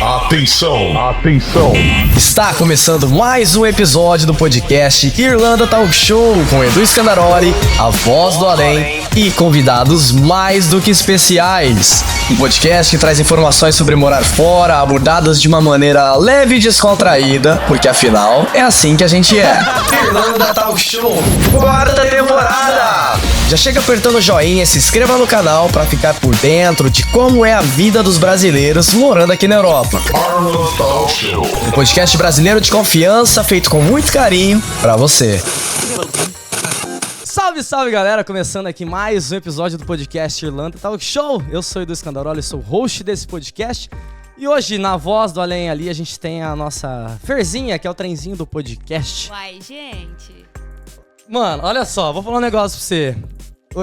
Atenção, atenção. Está começando mais um episódio do podcast Irlanda Talk Show com Edu Scandaroli, a voz do além e convidados mais do que especiais. Um podcast que traz informações sobre morar fora, abordadas de uma maneira leve e descontraída, porque afinal é assim que a gente é. Irlanda Talk Show, quarta temporada! Já chega apertando o joinha, se inscreva no canal para ficar por dentro de como é a vida dos brasileiros morando aqui na Europa. Irlanda Talk Show. Um podcast brasileiro de confiança, feito com muito carinho pra você. Salve, salve galera! Começando aqui mais um episódio do podcast Irlanda Talk Show. Eu sou Edu Scandaroli, sou o host desse podcast. E hoje, na voz do além ali, a gente tem a nossa Ferzinha, que é o trenzinho do podcast. Uai, gente. Mano, olha só, vou falar um negócio pra você.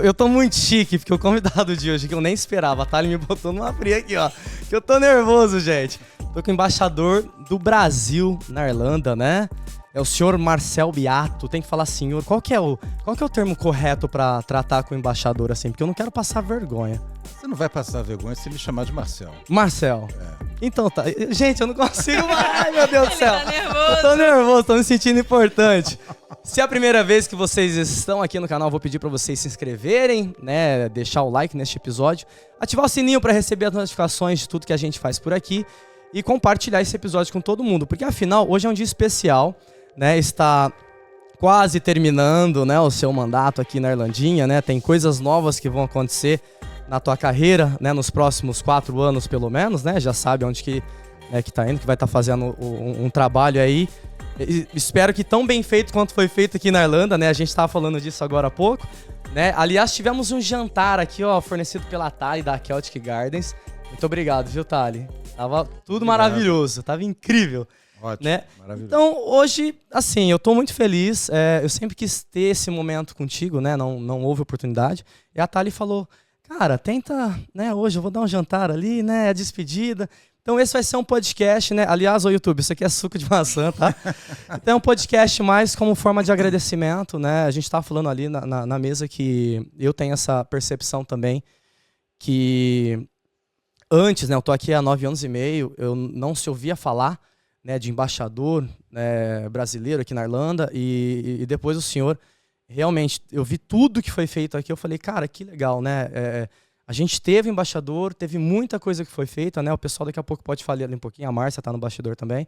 Eu tô muito chique, porque o convidado de hoje, que eu nem esperava, a Thali me botou numa fria aqui, ó. Que eu tô nervoso, gente. Tô com o embaixador do Brasil na Irlanda, né? É o senhor Marcel Beato. Tem que falar senhor. Qual que é o termo correto pra tratar com o embaixador assim? Porque eu não quero passar vergonha. Você não vai passar vergonha se me chamar de Marcel. Marcel. É. Então tá. Gente, eu não consigo mais. Ai, meu Deus do céu. Ele tá nervoso. Eu tô nervoso, tô me sentindo importante. Se é a primeira vez que vocês estão aqui no canal, eu vou pedir pra vocês se inscreverem, né? Deixar o like neste episódio. Ativar o sininho pra receber as notificações de tudo que a gente faz por aqui. E compartilhar esse episódio com todo mundo. Porque afinal, hoje é um dia especial, né? Está quase terminando, né, o seu mandato aqui na Irlandinha, né? Tem coisas novas que vão acontecer na tua carreira, né? Nos próximos 4 anos, pelo menos, né? Já sabe onde que tá indo, que vai estar fazendo um trabalho aí. E espero que tão bem feito quanto foi feito aqui na Irlanda, né? A gente estava falando disso agora há pouco, né? Aliás, tivemos um jantar aqui, ó, fornecido pela Thali da Celtic Gardens. Muito obrigado, viu, Thali? Tava tudo maravilhoso, tava incrível. Ótimo, né? maravilhoso. Então, hoje, assim, eu tô muito feliz. Eu sempre quis ter esse momento contigo, né? Não houve oportunidade. E a Thali falou, cara, tenta, né? Hoje eu vou dar um jantar ali, né? A despedida. Então, esse vai ser um podcast, né? Aliás, ô YouTube, isso aqui é suco de maçã, tá? Então, é um podcast mais como forma de agradecimento, né? A gente tava falando ali na mesa que eu tenho essa percepção também que antes, né? Eu tô aqui há 9 anos e meio, eu não se ouvia falar, né, de embaixador, né, brasileiro aqui na Irlanda e depois o senhor, realmente, eu vi tudo que foi feito aqui, eu falei, cara, que legal, né? A gente teve embaixador, teve muita coisa que foi feita, né? O pessoal daqui a pouco pode falar ali um pouquinho, a Márcia tá no bastidor também.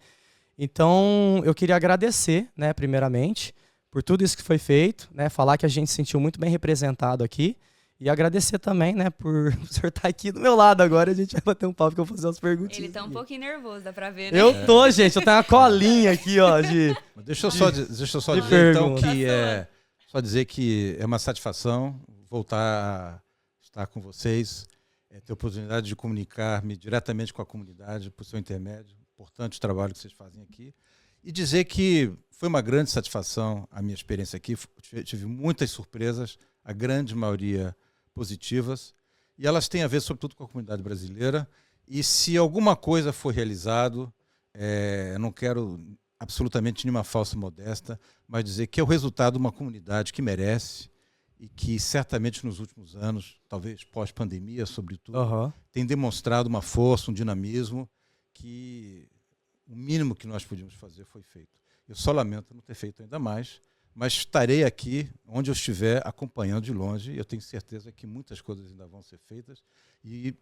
Então, eu queria agradecer, né, primeiramente, por tudo isso que foi feito, né? Falar que a gente se sentiu muito bem representado aqui. E agradecer também, né, por o senhor estar aqui do meu lado agora. A gente vai bater um papo que eu vou fazer umas perguntinhas. Ele tá um pouquinho nervoso, dá pra ver, né? Eu tô, gente. Eu tenho uma colinha aqui, ó, Deixa eu só dizer, então, que só dizer que é uma satisfação voltar a estar com vocês, ter a oportunidade de comunicar-me diretamente com a comunidade por seu intermédio. Importante o trabalho que vocês fazem aqui. E dizer que foi uma grande satisfação a minha experiência aqui. Tive muitas surpresas, a grande maioria positivas, e elas têm a ver, sobretudo, com a comunidade brasileira. E se alguma coisa for realizado, eu não quero absolutamente nenhuma falsa modéstia, mas dizer que é o resultado de uma comunidade que merece e que certamente nos últimos anos, talvez pós-pandemia, sobretudo, tem demonstrado uma força, um dinamismo que o mínimo que nós podíamos fazer foi feito. Eu só lamento não ter feito ainda mais, mas estarei aqui, onde eu estiver, acompanhando de longe, e eu tenho certeza que muitas coisas ainda vão ser feitas. E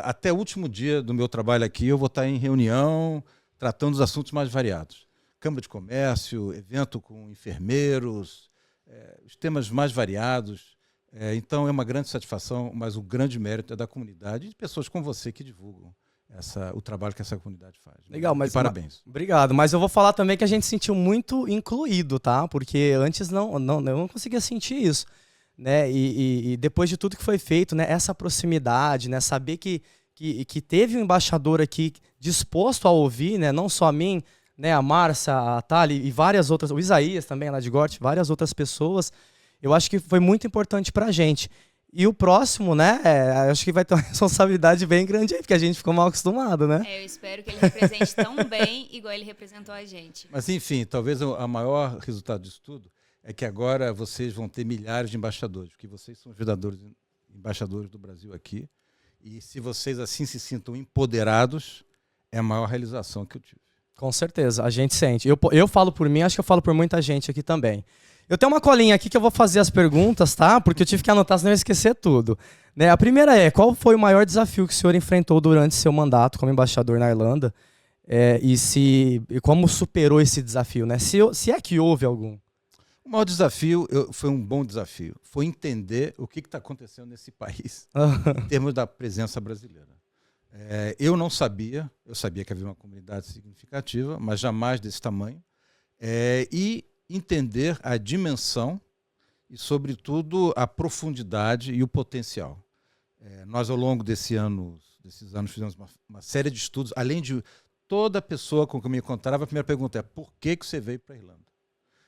até o último dia do meu trabalho aqui, eu vou estar em reunião, tratando dos assuntos mais variados. Câmara de Comércio, evento com enfermeiros, os temas mais variados. Então, é uma grande satisfação, mas o grande mérito é da comunidade e de pessoas como você que divulgam o trabalho que essa comunidade faz. Legal, mas parabéns. Obrigado, mas eu vou falar também que a gente se sentiu muito incluído, tá? Porque antes eu não conseguia sentir isso, né? E depois de tudo que foi feito, né? Essa proximidade, né? Saber que teve um embaixador aqui disposto a ouvir, né? Não só a mim, né? A Márcia, a Thali e várias outras, o Isaías também lá de Gort, várias outras pessoas. Eu acho que foi muito importante pra gente. E o próximo, né, acho que vai ter uma responsabilidade bem grande aí, porque a gente ficou mal acostumado, né? Eu espero que ele represente tão bem igual ele representou a gente. Mas, enfim, talvez o maior resultado disso tudo é que agora vocês vão ter milhares de embaixadores, porque vocês são os verdadeiros embaixadores do Brasil aqui. E se vocês assim se sintam empoderados, é a maior realização que eu tive. Com certeza, a gente sente. Eu falo por mim, acho que eu falo por muita gente aqui também. Eu tenho uma colinha aqui que eu vou fazer as perguntas, tá? Porque eu tive que anotar, senão eu ia esquecer tudo. Né? A primeira é, qual foi o maior desafio que o senhor enfrentou durante seu mandato como embaixador na Irlanda? E como superou esse desafio, né? Se é que houve algum. O maior desafio foi um bom desafio. Foi entender o que está acontecendo nesse país em termos da presença brasileira. Eu não sabia, eu sabia que havia uma comunidade significativa, mas jamais desse tamanho. E entender a dimensão e, sobretudo, a profundidade e o potencial. Nós, ao longo desses anos, fizemos uma série de estudos. Além de toda pessoa com quem eu me encontrava, a primeira pergunta é: por que você veio para a Irlanda?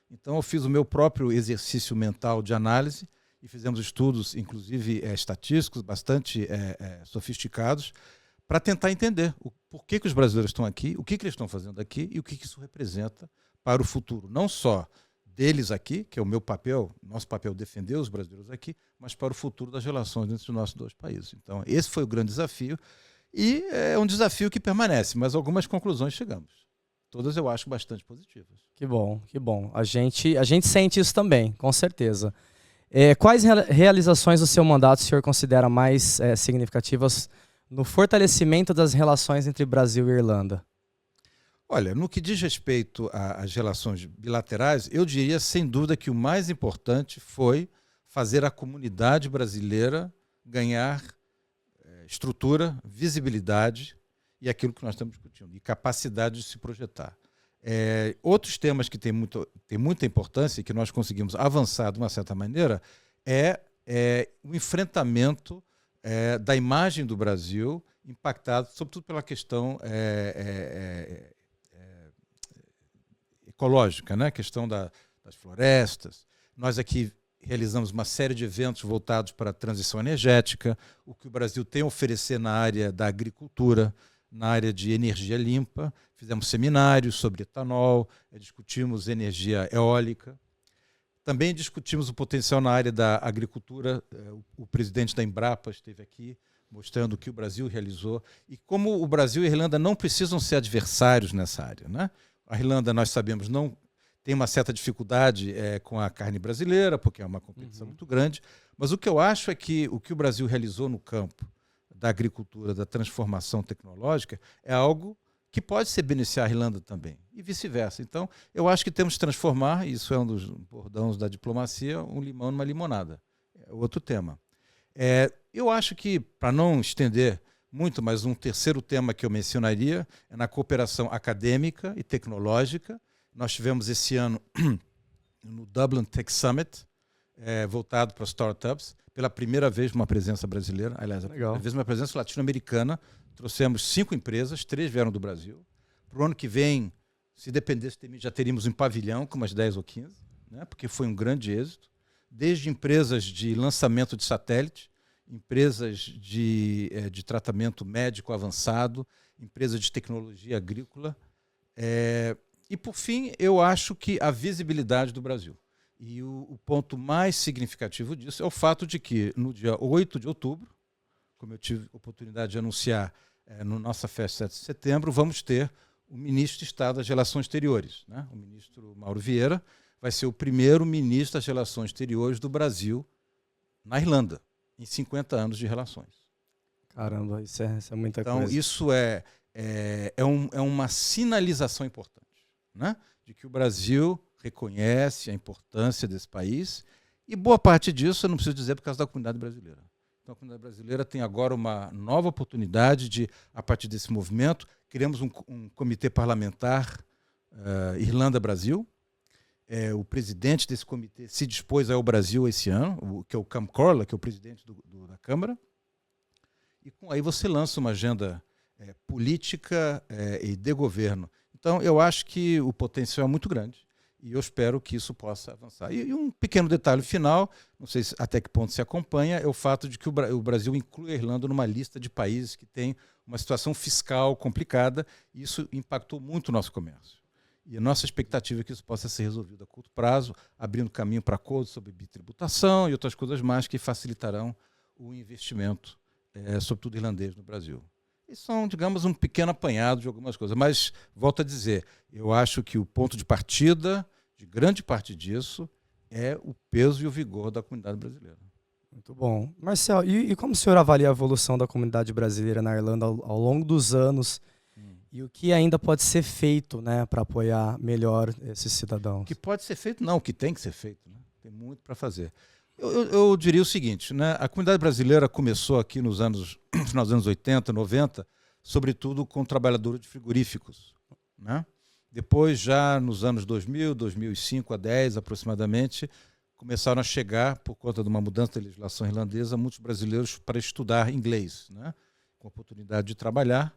Então, eu fiz o meu próprio exercício mental de análise e fizemos estudos, inclusive estatísticos, bastante sofisticados, para tentar entender por que os brasileiros estão aqui, o que eles estão fazendo aqui e o que isso representa para o futuro, não só deles aqui, que é o meu papel, nosso papel defender os brasileiros aqui, mas para o futuro das relações entre os nossos dois países. Então, esse foi o grande desafio e é um desafio que permanece, mas algumas conclusões chegamos. Todas eu acho bastante positivas. Que bom, que bom. A gente sente isso também, com certeza. Quais realizações do seu mandato o senhor considera mais significativas no fortalecimento das relações entre Brasil e Irlanda? Olha, no que diz respeito às relações bilaterais, eu diria, sem dúvida, que o mais importante foi fazer a comunidade brasileira ganhar estrutura, visibilidade e aquilo que nós estamos discutindo, e capacidade de se projetar. Outros temas que têm muita importância e que nós conseguimos avançar de uma certa maneira é o enfrentamento da imagem do Brasil impactado, sobretudo pela questão ecológica, né? A questão das florestas. Nós aqui realizamos uma série de eventos voltados para a transição energética, o que o Brasil tem a oferecer na área da agricultura, na área de energia limpa. Fizemos seminários sobre etanol, discutimos energia eólica. Também discutimos o potencial na área da agricultura. O presidente da Embrapa esteve aqui mostrando o que o Brasil realizou e como o Brasil e a Irlanda não precisam ser adversários nessa área, né? A Irlanda, nós sabemos, não tem uma certa dificuldade com a carne brasileira, porque é uma competição muito grande, mas o que eu acho é que o que o Brasil realizou no campo da agricultura, da transformação tecnológica, é algo que pode se beneficiar a Irlanda também, e vice-versa. Então, eu acho que temos que transformar, isso é um dos bordões da diplomacia, um limão numa limonada. É outro tema. Eu acho que, para não estender muito, mas um terceiro tema que eu mencionaria é na cooperação acadêmica e tecnológica. Nós tivemos esse ano no Dublin Tech Summit, voltado para startups, pela primeira vez uma presença brasileira, aliás, a primeira vez uma presença latino-americana. Trouxemos 5 empresas, 3 vieram do Brasil. Para o ano que vem, se dependesse de mim, já teríamos um pavilhão com umas 10 ou 15, né, porque foi um grande êxito. Desde empresas de lançamento de satélite, empresas de tratamento médico avançado, empresas de tecnologia agrícola. E, por fim, eu acho que a visibilidade do Brasil. E o ponto mais significativo disso é o fato de que, no dia 8 de outubro, como eu tive a oportunidade de anunciar no nossa festa 7 de setembro, vamos ter o ministro de Estado das Relações Exteriores, né? O ministro Mauro Vieira vai ser o primeiro ministro das Relações Exteriores do Brasil na Irlanda, em 50 anos de relações. Caramba, isso é muita coisa. Então, isso é uma sinalização importante, né? De que o Brasil reconhece a importância desse país, e boa parte disso eu não preciso dizer por causa da comunidade brasileira. Então, a comunidade brasileira tem agora uma nova oportunidade de, a partir desse movimento, criamos um comitê parlamentar Irlanda-Brasil. O presidente desse comitê se dispôs ao Brasil esse ano, que é o Cam Corla, que é o presidente da Câmara. E aí você lança uma agenda política e de governo. Então, eu acho que o potencial é muito grande e eu espero que isso possa avançar. E um pequeno detalhe final, não sei até que ponto se acompanha, é o fato de que o Brasil inclui a Irlanda numa lista de países que tem uma situação fiscal complicada, e isso impactou muito o nosso comércio. E a nossa expectativa é que isso possa ser resolvido a curto prazo, abrindo caminho para acordos sobre bitributação e outras coisas mais que facilitarão o investimento sobretudo irlandês, no Brasil. E são, digamos, um pequeno apanhado de algumas coisas. Mas, volto a dizer, eu acho que o ponto de partida, de grande parte disso, é o peso e o vigor da comunidade brasileira. Muito bom. Marcel, e como o senhor avalia a evolução da comunidade brasileira na Irlanda ao longo dos anos? E o que ainda pode ser feito, né, para apoiar melhor esses cidadãos? O que pode ser feito, não, o que tem que ser feito. Né? Tem muito para fazer. Eu diria o seguinte, né? A comunidade brasileira começou aqui no final dos anos 80, 90, sobretudo com trabalhadores de frigoríficos. Né? Depois, já nos anos 2000, 2005 a 10 aproximadamente, começaram a chegar, por conta de uma mudança da legislação irlandesa, muitos brasileiros para estudar inglês, né? Com a oportunidade de trabalhar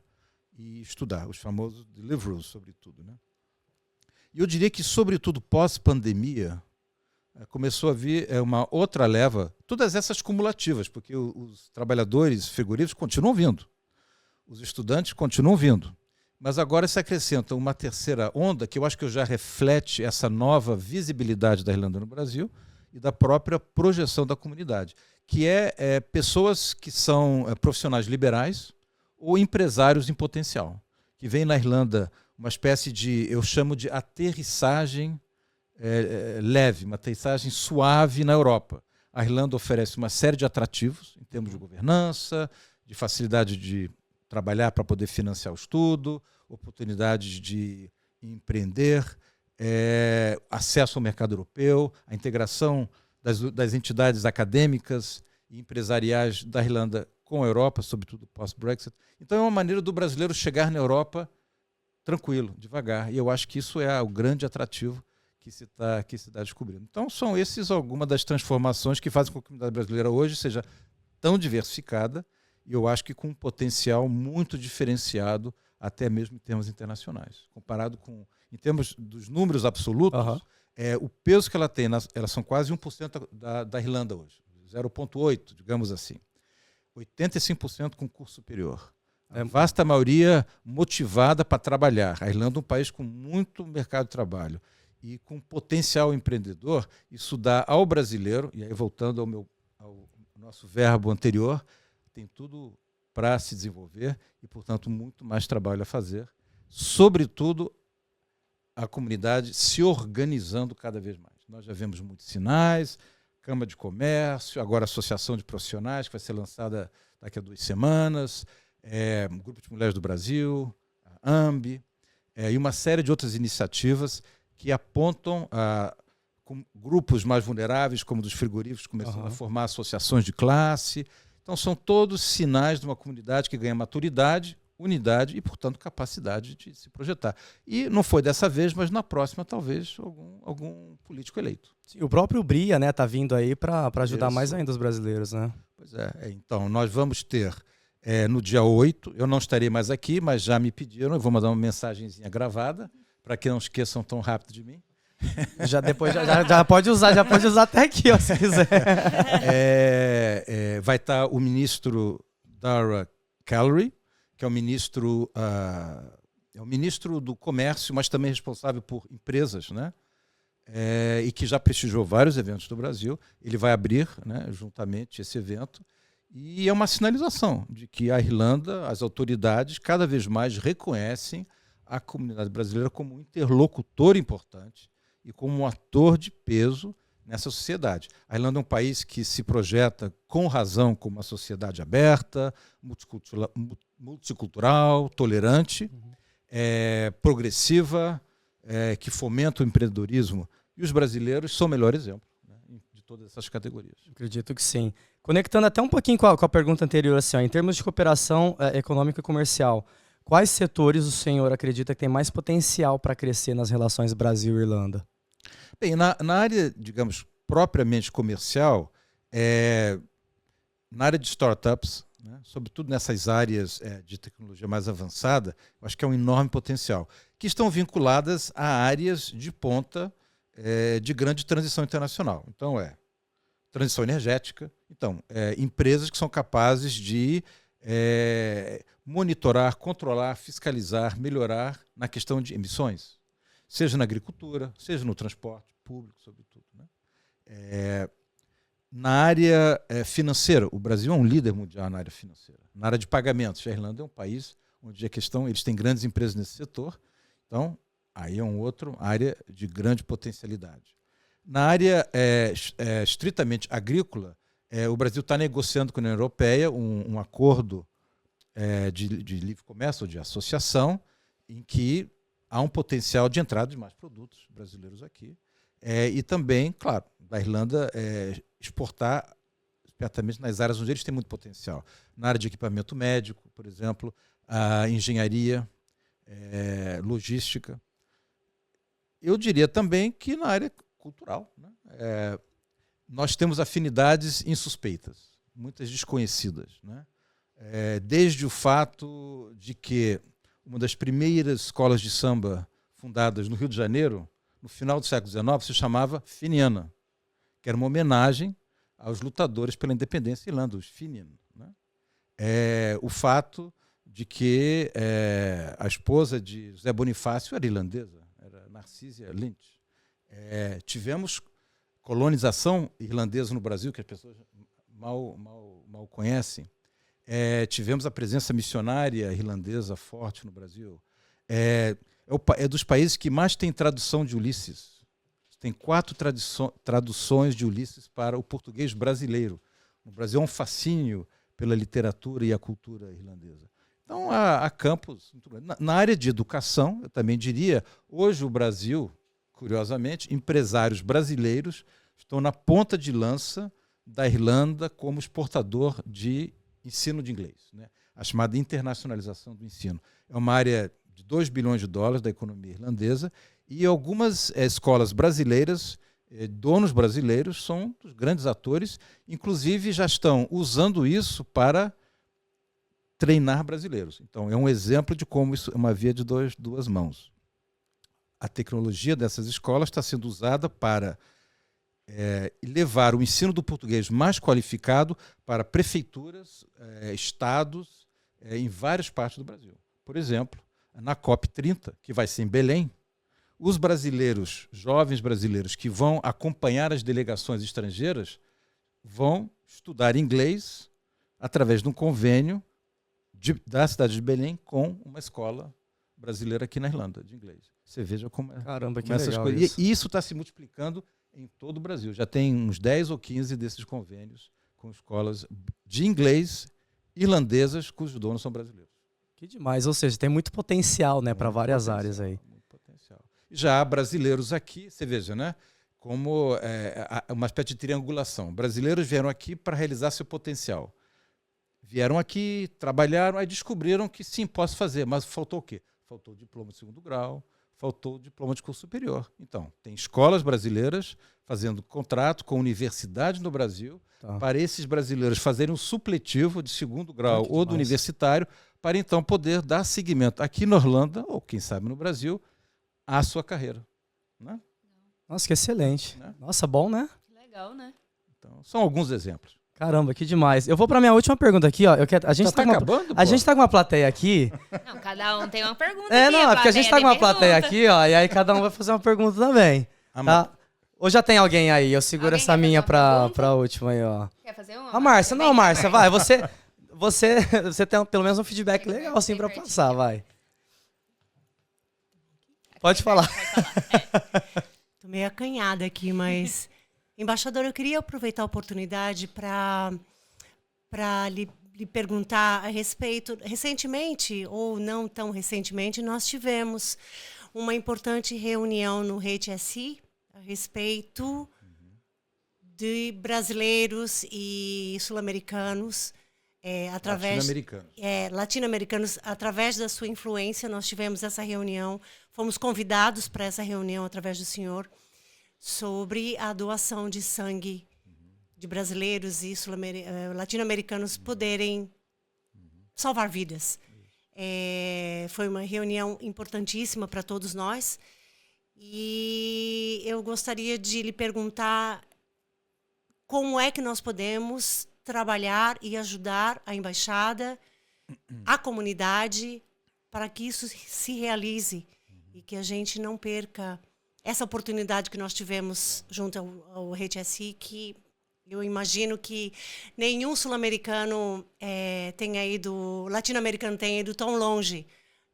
e estudar, os famosos Deliveroo, sobretudo. Né? E eu diria que, sobretudo pós-pandemia, começou a vir uma outra leva, todas essas cumulativas, porque os trabalhadores frigoríficos continuam vindo, os estudantes continuam vindo, mas agora se acrescenta uma terceira onda, que eu acho que já reflete essa nova visibilidade da Irlanda no Brasil e da própria projeção da comunidade, que é pessoas que são profissionais liberais, ou empresários em potencial, que vem na Irlanda uma espécie de, eu chamo de aterrissagem leve, uma aterrissagem suave na Europa. A Irlanda oferece uma série de atrativos em termos de governança, de facilidade de trabalhar para poder financiar o estudo, oportunidades de empreender, acesso ao mercado europeu, a integração das entidades acadêmicas e empresariais da Irlanda com a Europa, sobretudo pós-Brexit. Então é uma maneira do brasileiro chegar na Europa tranquilo, devagar. E eu acho que isso é o grande atrativo que se está descobrindo. Então são essas algumas das transformações que fazem com que a comunidade brasileira hoje seja tão diversificada e eu acho que com um potencial muito diferenciado, até mesmo em termos internacionais. Comparado com, em termos dos números absolutos, o peso que ela tem, elas são quase 1% da Irlanda hoje, 0,8%, digamos assim. 85% com curso superior. A vasta maioria motivada para trabalhar. A Irlanda é um país com muito mercado de trabalho e com potencial empreendedor. Isso dá ao brasileiro, e aí voltando ao nosso verbo anterior, tem tudo para se desenvolver e, portanto, muito mais trabalho a fazer. Sobretudo, a comunidade se organizando cada vez mais. Nós já vemos muitos sinais, Câmara de Comércio, agora a Associação de Profissionais, que vai ser lançada daqui a 2 semanas, o Grupo de Mulheres do Brasil, a AMB, e uma série de outras iniciativas que apontam com grupos mais vulneráveis, como dos frigoríficos, começando a formar associações de classe. Então, são todos sinais de uma comunidade que ganha maturidade, unidade e, portanto, capacidade de se projetar. E não foi dessa vez, mas na próxima, talvez, algum político eleito. Sim, o próprio BRIA, né, tá vindo aí para ajudar mais ainda os brasileiros, né? Pois é. Então, nós vamos ter, no dia 8, eu não estarei mais aqui, mas já me pediram, eu vou mandar uma mensagenzinha gravada, para que não esqueçam tão rápido de mim. Já pode usar até aqui, ó, se quiser. Vai estar o ministro Dara Callery, que é o ministro do Comércio, mas também responsável por empresas, né? E que já prestigiou vários eventos do Brasil. Ele vai abrir, né, juntamente esse evento, e é uma sinalização de que a Irlanda, as autoridades, cada vez mais reconhecem a comunidade brasileira como um interlocutor importante e como um ator de peso nessa sociedade. A Irlanda é um país que se projeta com razão como uma sociedade aberta, multicultural, tolerante, progressiva, que fomenta o empreendedorismo. E os brasileiros são o melhor exemplo, né, de todas essas categorias. Acredito que sim. Conectando até um pouquinho com a pergunta anterior, assim, ó, em termos de cooperação econômica e comercial, quais setores o senhor acredita que tem mais potencial para crescer nas relações Brasil-Irlanda? Bem, na área, digamos, propriamente comercial, na área de startups, né, sobretudo nessas áreas de tecnologia mais avançada, eu acho que é um enorme potencial, que estão vinculadas a áreas de ponta de grande transição internacional. Então, transição energética, empresas que são capazes de monitorar, controlar, fiscalizar, melhorar na questão de emissões, seja na agricultura, seja no transporte público, sobretudo, né? Na área financeira, o Brasil é um líder mundial na área financeira. Na área de pagamentos, a Irlanda é um país onde eles têm grandes empresas nesse setor, então aí é uma outra área de grande potencialidade. Na área estritamente agrícola, o Brasil está negociando com a União Europeia um acordo de livre comércio, ou de associação, em que há um potencial de entrada de mais produtos brasileiros aqui. E também, claro, da Irlanda exportar exatamente nas áreas onde eles têm muito potencial. Na área de equipamento médico, por exemplo, a engenharia, logística. Eu diria também que na área cultural, né? Nós temos afinidades insuspeitas, muitas desconhecidas, né? Desde o fato de que uma das primeiras escolas de samba fundadas no Rio de Janeiro, no final do século XIX, se chamava Feniana, que era uma homenagem aos lutadores pela independência irlandesa, os Fenian, né? O fato de que a esposa de José Bonifácio era irlandesa, era Narcisia Lynch. Tivemos colonização irlandesa no Brasil, que as pessoas mal conhecem. Tivemos a presença missionária irlandesa forte no Brasil. É dos países que mais tem tradução de Ulisses. Tem 4 traduções de Ulisses para o português brasileiro. O Brasil é um fascínio pela literatura e a cultura irlandesa. Então, há campos muito grandes. Na área de educação, eu também diria, hoje o Brasil, curiosamente, empresários brasileiros estão na ponta de lança da Irlanda como exportador de ensino de inglês, né? A chamada internacionalização do ensino. É uma área de $2 bilhões da economia irlandesa, e algumas escolas brasileiras, donos brasileiros, são dos grandes atores, inclusive já estão usando isso para treinar brasileiros. Então, é um exemplo de como isso é uma via de duas mãos. A tecnologia dessas escolas está sendo usada para levar o ensino do português mais qualificado para prefeituras, estados, em várias partes do Brasil. Por exemplo, na COP30, que vai ser em Belém, os brasileiros, jovens brasileiros que vão acompanhar as delegações estrangeiras, vão estudar inglês através de um convênio da cidade de Belém com uma escola brasileira aqui na Irlanda, de inglês. Você veja como Caramba, que essas legal coisas. isso. E isso está se multiplicando em todo o Brasil. Já tem uns 10 ou 15 desses convênios com escolas de inglês irlandesas cujos donos são brasileiros. Que demais, ou seja, tem muito potencial, né, para várias áreas aí. Muito potencial. Já há brasileiros aqui, você veja, né, como uma espécie de triangulação. Brasileiros vieram aqui para realizar seu potencial. Vieram aqui, trabalharam, aí descobriram que sim, posso fazer, mas faltou o quê? Faltou o diploma de 2º grau, faltou o diploma de curso superior. Então, tem escolas brasileiras fazendo contrato com universidades no Brasil para esses brasileiros fazerem um supletivo de 2º grau ou do universitário, para então poder dar seguimento aqui na Irlanda, ou quem sabe no Brasil, à sua carreira. Né? Nossa, que excelente. Né? Nossa, bom, né? Que legal, né? Então, são alguns exemplos. Caramba, que demais. Eu vou para minha última pergunta aqui, ó. A gente tá acabando, a gente tá com uma plateia aqui. Não, cada um tem uma pergunta aqui. Não, é porque a gente tá com uma plateia aqui, ó, e aí cada um vai fazer uma pergunta também. Tá? Ou já tem alguém aí? Eu seguro Alguém essa quer minha fazer uma pra última aí, ó. Quer fazer uma? A Márcia, não, Márcia, vai. Você tem pelo menos um feedback legal assim pra passar, vai. Pode falar. Tô meio acanhada aqui, mas... Embaixador, eu queria aproveitar a oportunidade para lhe perguntar a respeito... Recentemente, ou não tão recentemente, nós tivemos uma importante reunião no HSE a respeito de brasileiros e sul-americanos, latino-americanos, através da sua influência. Nós tivemos essa reunião, fomos convidados para essa reunião através do senhor, sobre a doação de sangue de brasileiros e latino-americanos poderem salvar vidas. Foi uma reunião importantíssima para todos nós, e eu gostaria de lhe perguntar como é que nós podemos trabalhar e ajudar a embaixada, a comunidade, para que isso se realize e que a gente não perca essa oportunidade que nós tivemos junto ao HSE, que Eu imagino que nenhum sul-americano latino-americano tenha ido tão longe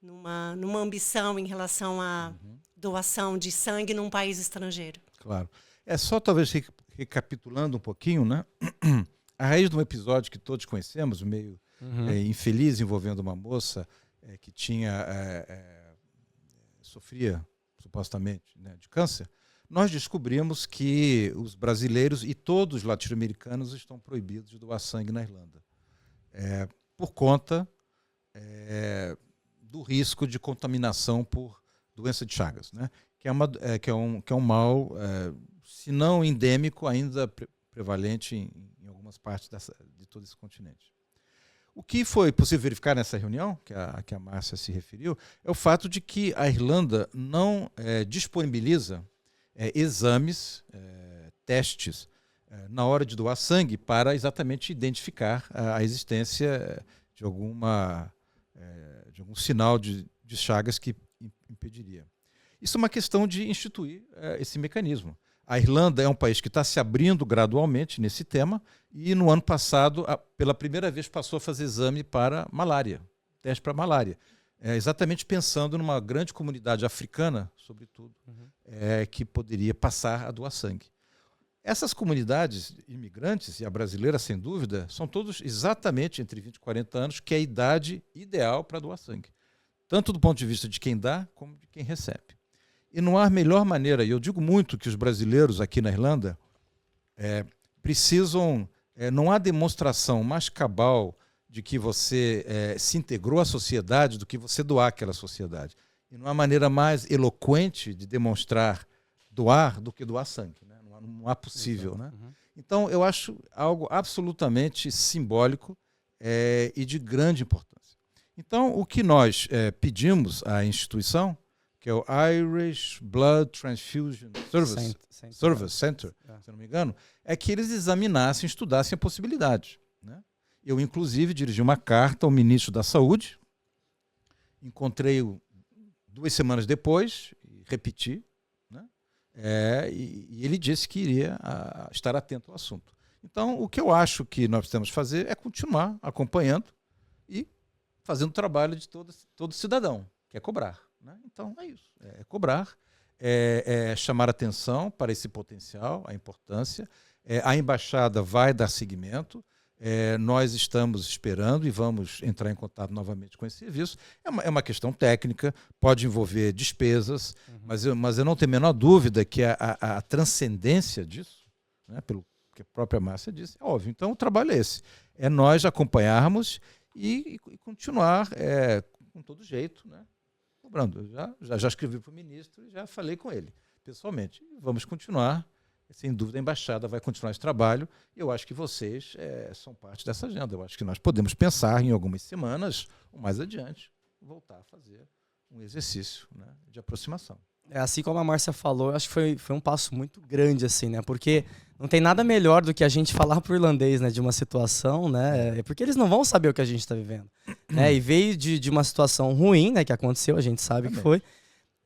numa ambição em relação à doação de sangue num país estrangeiro. Claro. É só talvez recapitulando um pouquinho, né? A raiz de um episódio que todos conhecemos, meio infeliz, envolvendo uma moça que sofria supostamente, né, de câncer. Nós descobrimos que os brasileiros e todos os latino-americanos estão proibidos de doar sangue na Irlanda, por conta do risco de contaminação por doença de Chagas, né? Que é um mal, se não endêmico, ainda prevalente em algumas partes de todo esse continente. O que foi possível verificar nessa reunião, que a Márcia se referiu, é o fato de que a Irlanda não disponibiliza exames, testes, na hora de doar sangue para exatamente identificar a existência de algum sinal de Chagas que impediria. Isso é uma questão de instituir esse mecanismo. A Irlanda é um país que está se abrindo gradualmente nesse tema e no ano passado, pela primeira vez, passou a fazer exame para malária, teste para malária. Exatamente pensando numa grande comunidade africana, sobretudo, que poderia passar a doar sangue. Essas comunidades imigrantes, e a brasileira sem dúvida, são todos exatamente entre 20 e 40 anos, que é a idade ideal para doar sangue. Tanto do ponto de vista de quem dá, como de quem recebe. E não há melhor maneira, e eu digo muito que os brasileiros aqui na Irlanda precisam, não há demonstração mais cabal de que você se integrou à sociedade do que você doar àquela sociedade. E não há maneira mais eloquente de demonstrar doar do que doar sangue, né? Não há possível. Né? Então, eu acho algo absolutamente simbólico e de grande importância. Então, o que nós pedimos à instituição, que é o Irish Blood Transfusion Service Center, se não me engano, é que eles examinassem, estudassem a possibilidade. Né? Eu, inclusive, dirigi uma carta ao ministro da Saúde, encontrei-o 2 semanas depois, e repeti, né? E ele disse que iria estar atento ao assunto. Então, o que eu acho que nós precisamos fazer é continuar acompanhando e fazendo o trabalho de todo cidadão, que é cobrar. Né? Então, é isso. É cobrar, chamar atenção para esse potencial, a importância. A embaixada vai dar seguimento. Nós estamos esperando e vamos entrar em contato novamente com esse serviço. É uma questão técnica, pode envolver despesas, mas eu não tenho a menor dúvida que a transcendência disso, né, pelo que a própria Márcia disse, é óbvio. Então, o trabalho é esse. É nós acompanharmos e continuar com todo jeito, né, cobrando. Eu já escrevi para o ministro e já falei com ele pessoalmente. Vamos continuar. Sem dúvida, a embaixada vai continuar esse trabalho. Eu acho que vocês são parte dessa agenda. Eu acho que nós podemos pensar em algumas semanas ou mais adiante voltar a fazer um exercício, né, de aproximação. Assim como a Márcia falou, eu acho que foi um passo muito grande, assim, né? Porque não tem nada melhor do que a gente falar para o irlandês, né, de uma situação, né? Porque eles não vão saber o que a gente está vivendo. Né? E veio de uma situação ruim, né, que aconteceu, a gente sabe que foi.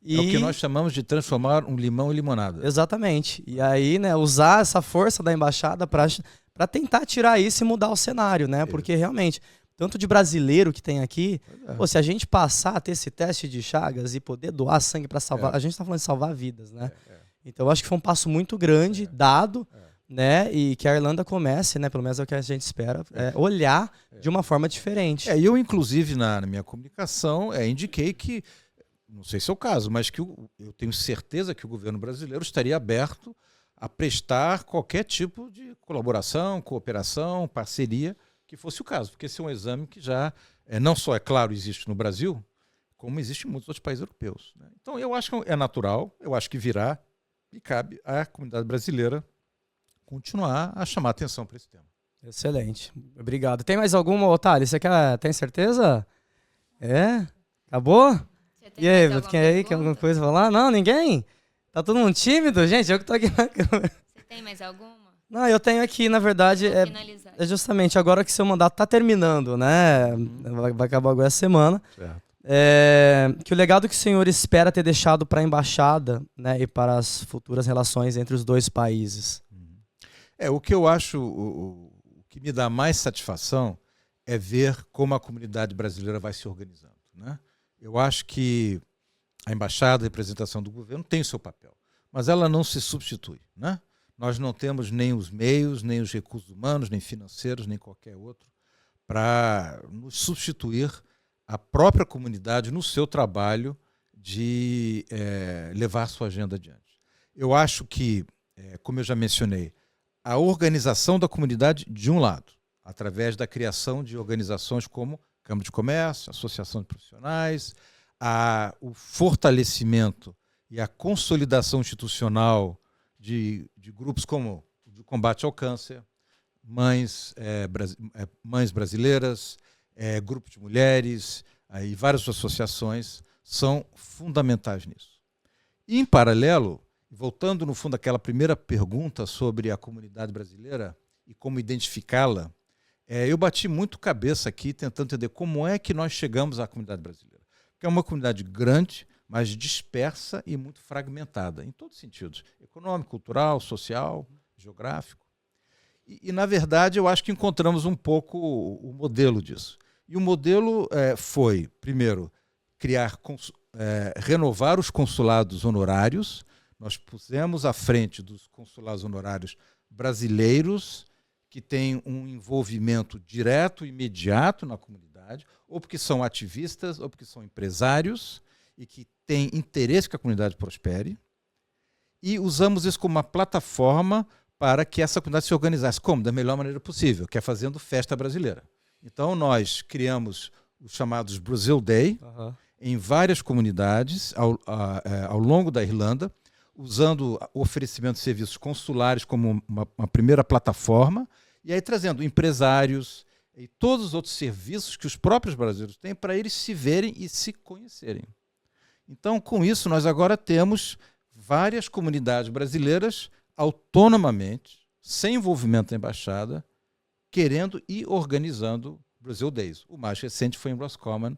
É o que nós chamamos de transformar um limão em limonada. Exatamente. E aí, né, usar essa força da embaixada para tentar tirar isso e mudar o cenário, né? Porque realmente, tanto de brasileiro que tem aqui, se a gente passar a ter esse teste de Chagas e poder doar sangue para salvar, a gente está falando de salvar vidas, né? Então, eu acho que foi um passo muito grande dado, né? E que a Irlanda comece, né? Pelo menos é o que a gente espera, olhar de uma forma diferente. Eu, inclusive, na minha comunicação, indiquei que, não sei se é o caso, mas que eu tenho certeza que o governo brasileiro estaria aberto a prestar qualquer tipo de colaboração, cooperação, parceria, que fosse o caso. Porque esse é um exame que já, não só, é claro, existe no Brasil, como existe em muitos outros países europeus. Né? Então, eu acho que é natural, eu acho que virá, e cabe à comunidade brasileira continuar a chamar atenção para esse tema. Excelente. Obrigado. Tem mais alguma, Otário? Você tem certeza? Acabou? E aí, quer alguma coisa falar? Não, ninguém? Tá todo mundo tímido? Gente, eu que tô aqui na câmera. Você tem mais alguma? Não, eu tenho aqui, na verdade, é justamente agora que seu mandato tá terminando, né? Vai acabar agora essa semana. Certo. Que o legado que o senhor espera ter deixado para a embaixada, né, e para as futuras relações entre os dois países? O que eu acho, o que me dá mais satisfação é ver como a comunidade brasileira vai se organizando, né? Eu acho que a embaixada, a representação do governo tem o seu papel, mas ela não se substitui, né? Nós não temos nem os meios, nem os recursos humanos, nem financeiros, nem qualquer outro para nos substituir a própria comunidade no seu trabalho de levar sua agenda adiante. Eu acho que, como eu já mencionei, a organização da comunidade, de um lado, através da criação de organizações como Câmara de Comércio, Associação de Profissionais, o fortalecimento e a consolidação institucional de grupos como o de combate ao câncer, mães brasileiras, grupo de mulheres e várias associações são fundamentais nisso. E, em paralelo, voltando no fundo àquela primeira pergunta sobre a comunidade brasileira e como identificá-la, eu bati muito cabeça aqui tentando entender como é que nós chegamos à comunidade brasileira. Porque é uma comunidade grande, mas dispersa e muito fragmentada, em todos os sentidos, econômico, cultural, social, geográfico. E, na verdade, eu acho que encontramos um pouco o modelo disso. E o modelo foi, primeiro, renovar os consulados honorários. Nós pusemos à frente dos consulados honorários brasileiros que têm um envolvimento direto e imediato na comunidade, ou porque são ativistas, ou porque são empresários e que têm interesse que a comunidade prospere. E usamos isso como uma plataforma para que essa comunidade se organizasse. Como? Da melhor maneira possível, que é fazendo festa brasileira. Então, nós criamos os chamados Brazil Day em várias comunidades ao longo da Irlanda, usando o oferecimento de serviços consulares como uma primeira plataforma, e aí trazendo empresários e todos os outros serviços que os próprios brasileiros têm para eles se verem e se conhecerem. Então, com isso, nós agora temos várias comunidades brasileiras autonomamente, sem envolvimento da embaixada, querendo e organizando Brazil Days. O mais recente foi em Roscommon,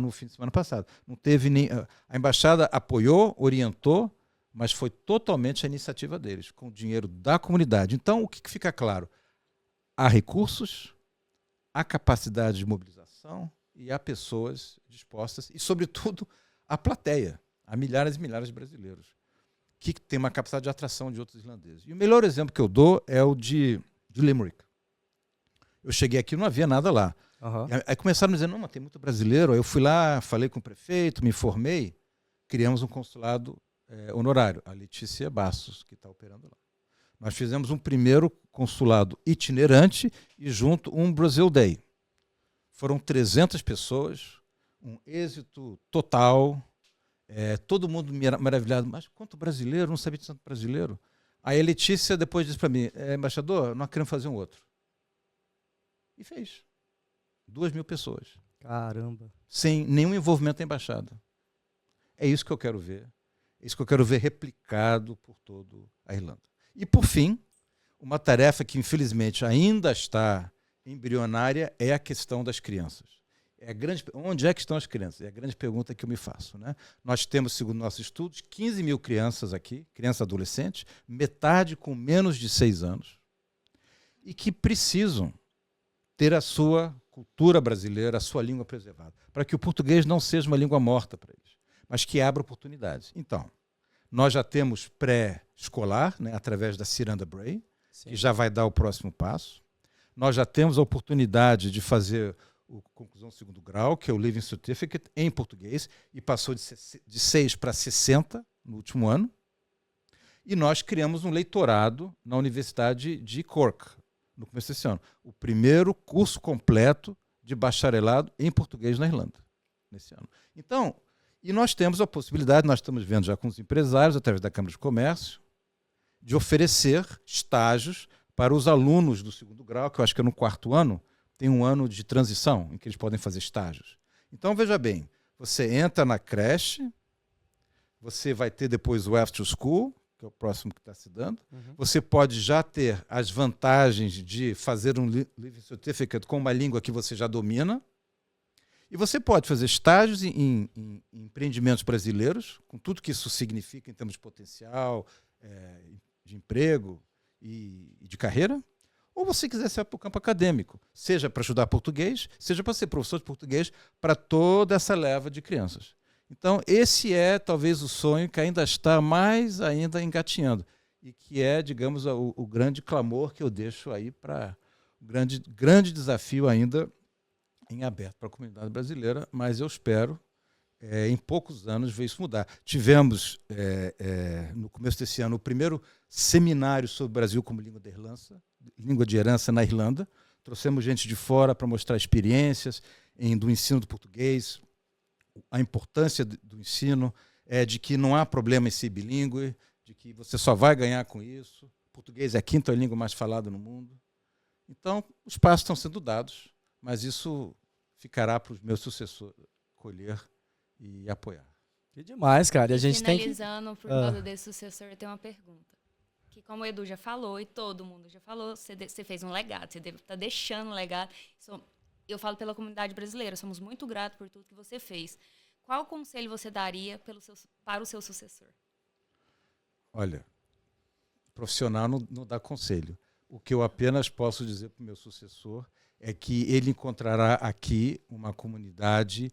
no fim de semana passado. Não teve nem a embaixada apoiou, orientou, mas foi totalmente a iniciativa deles, com o dinheiro da comunidade. Então, o que fica claro? Há recursos, há capacidade de mobilização e há pessoas dispostas e, sobretudo, a plateia, há milhares e milhares de brasileiros que tem uma capacidade de atração de outros irlandeses. E o melhor exemplo que eu dou é o de Limerick. Eu cheguei aqui e não havia nada lá. Aí começaram a dizer, não, mas tem muito brasileiro. Aí eu fui lá, falei com o prefeito, me formei, criamos um consulado honorário, a Letícia Bastos, que está operando lá. Nós fizemos um primeiro consulado itinerante e junto um Brazil Day. Foram 300 pessoas, um êxito total, todo mundo maravilhado. Mas quanto brasileiro, não sabia de tanto brasileiro. Aí a Letícia depois disse para mim, embaixador, nós queremos fazer um outro. E fez. 2.000 pessoas. Caramba. Sem nenhum envolvimento da embaixada. É isso que eu quero ver. É isso que eu quero ver replicado por toda a Irlanda. E, por fim, uma tarefa que, infelizmente, ainda está embrionária é a questão das crianças. Onde é que estão as crianças? É a grande pergunta que eu me faço, né? Nós temos, segundo nossos estudos, 15.000 crianças aqui, crianças adolescentes, metade com menos de 6 anos, e que precisam ter a sua cultura brasileira, a sua língua preservada, para que o português não seja uma língua morta para eles, mas que abra oportunidades. Então, nós já temos pré-escolar, né, através da Ciranda Bray, que já vai dar o próximo passo. Nós já temos a oportunidade de fazer a conclusão do segundo grau, que é o Living Certificate, em português, e passou de 6 para 60 no último ano. E nós criamos um leitorado na Universidade de Cork, no começo desse ano. O primeiro curso completo de bacharelado em português na Irlanda, nesse ano. Então, e nós temos a possibilidade, nós estamos vendo já com os empresários, através da Câmara de Comércio, de oferecer estágios para os alunos do segundo grau, que eu acho que é no 4º ano, tem um ano de transição em que eles podem fazer estágios. Então, veja bem, você entra na creche, você vai ter depois o After School, que é o próximo que está se dando. Você pode já ter as vantagens de fazer um Living Certificate com uma língua que você já domina. E você pode fazer estágios em empreendimentos brasileiros, com tudo que isso significa em termos de potencial, de emprego e de carreira, ou você quiser ser para o campo acadêmico, seja para estudar português, seja para ser professor de português para toda essa leva de crianças. Então, esse é talvez o sonho que ainda está mais ainda engatinhando e que é, digamos, o grande clamor que eu deixo aí para o grande desafio ainda em aberto para a comunidade brasileira, mas eu espero, em poucos anos, ver isso mudar. Tivemos, no começo desse ano, o primeiro seminário sobre o Brasil como língua de herança na Irlanda. Trouxemos gente de fora para mostrar experiências do ensino do português, a importância do ensino, de que não há problema em ser bilíngue, de que você só vai ganhar com isso. O português é a 5ª língua mais falada no mundo. Então, os passos estão sendo dados, mas isso ficará para os meus sucessores colher e apoiar. Que demais, cara. E a gente finalizando, por causa desse sucessor, eu tenho uma pergunta. Que como o Edu já falou e todo mundo já falou, você fez um legado, você está deixando um legado. Eu falo pela comunidade brasileira, somos muito gratos por tudo que você fez. Qual conselho você daria para o seu sucessor? Olha, profissional não dá conselho. O que eu apenas posso dizer para o meu sucessor é que ele encontrará aqui uma comunidade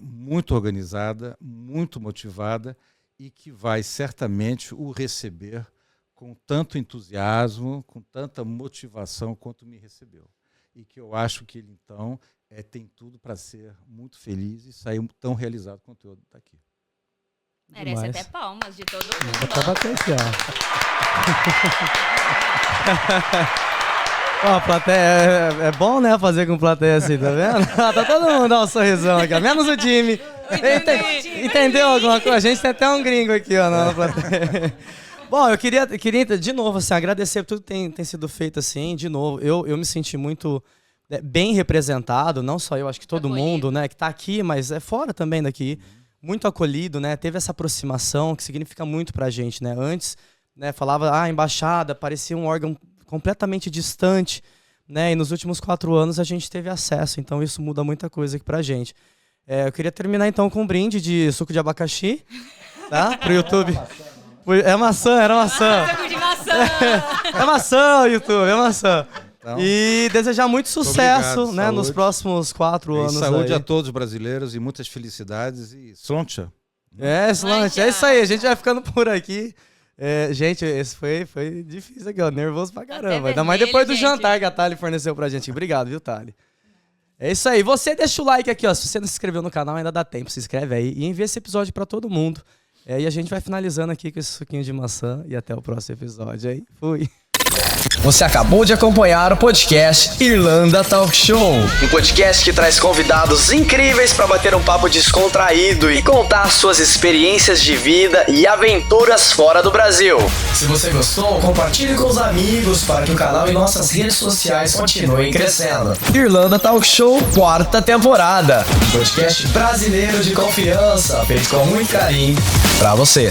muito organizada, muito motivada e que vai certamente o receber com tanto entusiasmo, com tanta motivação quanto me recebeu. E que eu acho que ele, então, tem tudo para ser muito feliz e sair tão realizado quanto eu daqui. Merece até palmas de todo mundo. Pra bater aqui, ó. Ó, a plateia é bom, né, fazer com plateia assim, tá vendo? Tá todo mundo dando um sorrisão aqui, ó. Menos o Jimmy. Entendeu alguma coisa? A gente tem até um gringo aqui, ó, na plateia. Bom, eu queria de novo, assim, agradecer por tudo que tem sido feito, assim, de novo. Eu me senti muito bem representado, não só eu, acho que todo mundo, né, que tá aqui, mas é fora também daqui. Muito acolhido, né? Teve essa aproximação que significa muito pra gente, né? Antes, né, falava, a embaixada parecia um órgão completamente distante, né? E nos últimos 4 anos a gente teve acesso, então isso muda muita coisa aqui pra gente. Eu queria terminar então com um brinde de suco de abacaxi, tá? Pro YouTube. Era maçã. Suco de maçã. É maçã, YouTube, é maçã. Então, e desejar muito sucesso, obrigado, né, nos próximos 4 anos. Saúde aí. a todos os brasileiros e muitas felicidades e Sloncha. Sloncha, é isso aí, a gente vai ficando por aqui. Gente, esse foi difícil aqui, ó, nervoso pra caramba. Ainda mais depois do jantar que a Thali forneceu pra gente. Obrigado, viu, Thali? É isso aí, você deixa o like aqui, ó, se você não se inscreveu no canal ainda dá tempo, se inscreve aí e envia esse episódio pra todo mundo. E a gente vai finalizando aqui com esse suquinho de maçã e até o próximo episódio aí. Fui! Você acabou de acompanhar o podcast Irlanda Talk Show, um podcast que traz convidados incríveis para bater um papo descontraído e contar suas experiências de vida e aventuras fora do Brasil. Se você gostou, compartilhe com os amigos para que o canal e nossas redes sociais continuem crescendo. Irlanda Talk Show, 4ª temporada, um podcast brasileiro de confiança, feito com muito carinho para você.